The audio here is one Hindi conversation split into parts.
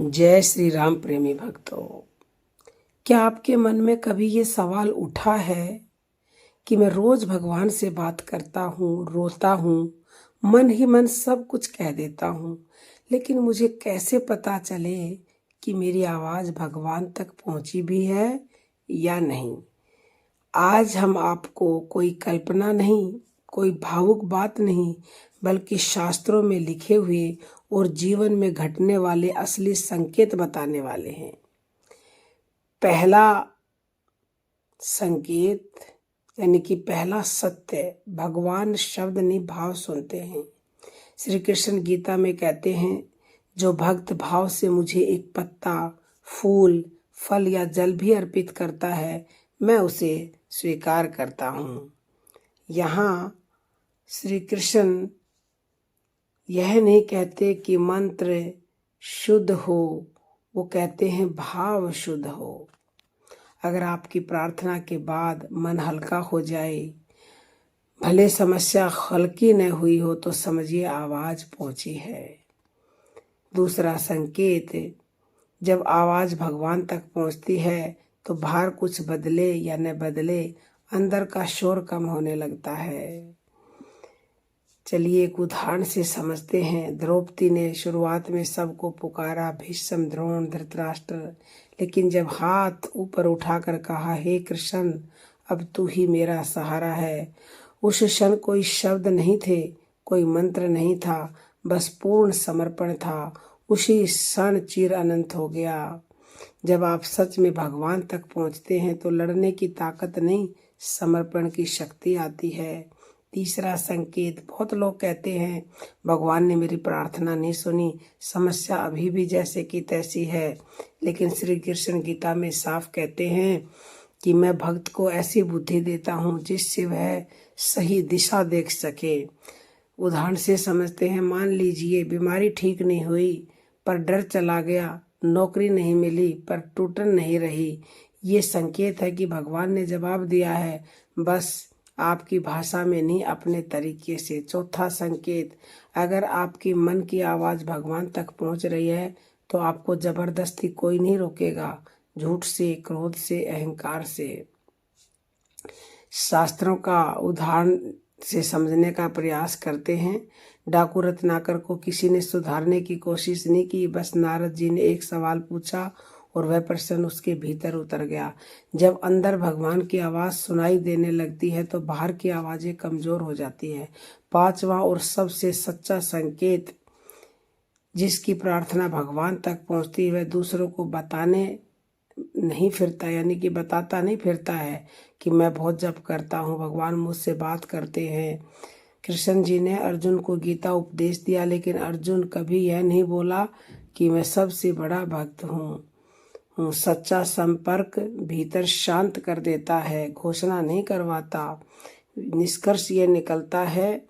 जय श्री राम प्रेमी भक्तों। क्या आपके मन में कभी ये सवाल उठा है कि मैं रोज भगवान से बात करता हूँ, रोता हूँ, मन ही मन सब कुछ कह देता हूँ, लेकिन मुझे कैसे पता चले कि मेरी आवाज भगवान तक पहुंची भी है या नहीं। आज हम आपको कोई कल्पना नहीं, कोई भावुक बात नहीं, बल्कि शास्त्रों में लिखे हुए और जीवन में घटने वाले असली संकेत बताने वाले हैं। पहला संकेत यानी कि पहला सत्य, भगवान शब्द नहीं भाव सुनते हैं। श्री कृष्ण गीता में कहते हैं, जो भक्त भाव से मुझे एक पत्ता, फूल, फल या जल भी अर्पित करता है, मैं उसे स्वीकार करता हूँ। यहाँ श्री कृष्ण यह नहीं कहते कि मंत्र शुद्ध हो, वो कहते हैं भाव शुद्ध हो। अगर आपकी प्रार्थना के बाद मन हल्का हो जाए, भले समस्या हल्की न हुई हो, तो समझिए आवाज पहुंची है। दूसरा संकेत, जब आवाज भगवान तक पहुंचती है तो बाहर कुछ बदले या न बदले, अंदर का शोर कम होने लगता है। चलिए एक उदाहरण से समझते हैं। द्रौपदी ने शुरुआत में सबको पुकारा, भीष्म, द्रोण, धृतराष्ट्र, लेकिन जब हाथ ऊपर उठाकर कहा, हे कृष्ण अब तू ही मेरा सहारा है, उस क्षण कोई शब्द नहीं थे, कोई मंत्र नहीं था, बस पूर्ण समर्पण था। उसी क्षण चिर अनंत हो गया। जब आप सच में भगवान तक पहुंचते हैं तो लड़ने की ताकत नहीं, समर्पण की शक्ति आती है। तीसरा संकेत, बहुत लोग कहते हैं भगवान ने मेरी प्रार्थना नहीं सुनी, समस्या अभी भी जैसे की तैसी है, लेकिन श्री कृष्ण गीता में साफ कहते हैं कि मैं भक्त को ऐसी बुद्धि देता हूँ जिससे वह सही दिशा देख सके। उदाहरण से समझते हैं, मान लीजिए बीमारी ठीक नहीं हुई पर डर चला गया, नौकरी नहीं मिली पर टूटन नहीं रही, ये संकेत है कि भगवान ने जवाब दिया है, बस आपकी भाषा में नहीं, अपने तरीके से। चौथा संकेत, अगर आपकी मन की आवाज भगवान तक पहुंच रही है तो आपको जबरदस्ती कोई नहीं रोकेगा, झूठ से, क्रोध से, अहंकार से। शास्त्रों का उदाहरण से समझने का प्रयास करते हैं। डाकू रत्नाकर को किसी ने सुधारने की कोशिश नहीं की, बस नारद जी ने एक सवाल पूछा और वह प्रश्न उसके भीतर उतर गया। जब अंदर भगवान की आवाज सुनाई देने लगती है तो बाहर की आवाजें कमजोर हो जाती है। पांचवा और सबसे सच्चा संकेत, जिसकी प्रार्थना भगवान तक पहुंचती है वह दूसरों को बताने नहीं फिरता, यानी कि बताता नहीं फिरता है कि मैं बहुत जप करता हूँ, भगवान मुझसे बात करते हैं। कृष्ण जी ने अर्जुन को गीता उपदेश दिया, लेकिन अर्जुन कभी यह नहीं बोला कि मैं सबसे बड़ा भक्त हूँ। सच्चा संपर्क भीतर शांत कर देता है, घोषणा नहीं करवाता। निष्कर्ष ये निकलता है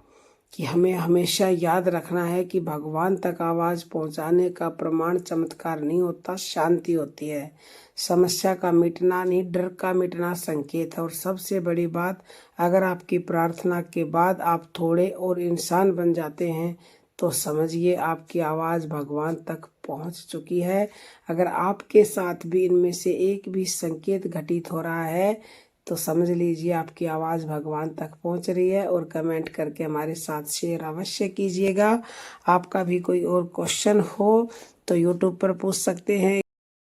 कि हमें हमेशा याद रखना है कि भगवान तक आवाज पहुंचाने का प्रमाण चमत्कार नहीं होता, शांति होती है। समस्या का मिटना नहीं, डर का मिटना संकेत है। और सबसे बड़ी बात, अगर आपकी प्रार्थना के बाद आप थोड़े और इंसान बन जाते हैं तो समझिए आपकी आवाज भगवान तक पहुंच चुकी है। अगर आपके साथ भी इनमें से एक भी संकेत घटित हो रहा है तो समझ लीजिए आपकी आवाज़ भगवान तक पहुंच रही है। और कमेंट करके हमारे साथ शेयर अवश्य कीजिएगा। आपका भी कोई और क्वेश्चन हो तो यूट्यूब पर पूछ सकते हैं।